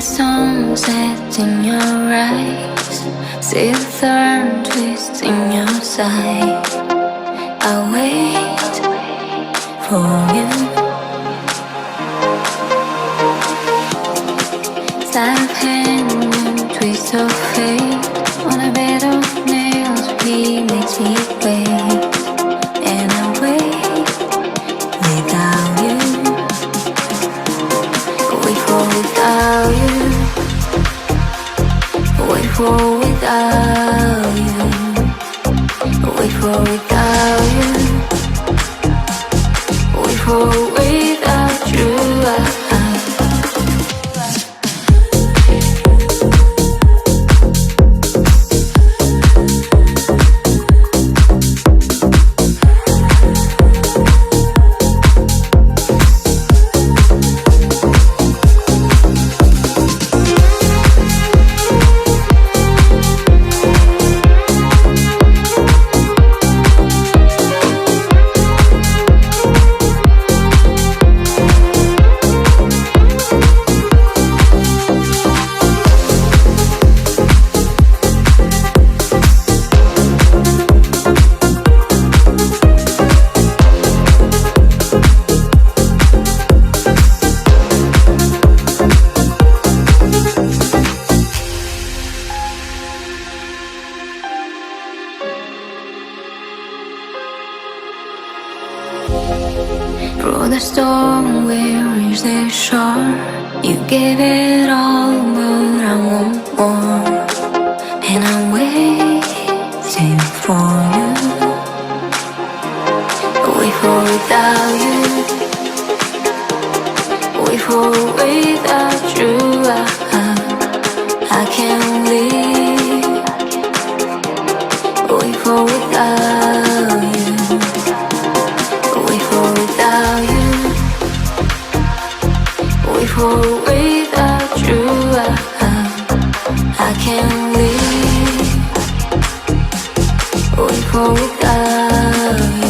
sunset in your eyes, see the thorn twist in your side. I wait for you. Sleight of hand and twist of fate. On a bed of nails, he makes me wait. And I wait without you. Wait for without you. Wait for without you. Wait for without you. Wait for without you. Through the storm, we reach the shore. You gave it all, but I want more. And I'm waiting for you. Wait for without you. Wait for without you. I can't leave. Wait for without you. Wait for without you. Wait for without you. I can't leave. Wait for without you.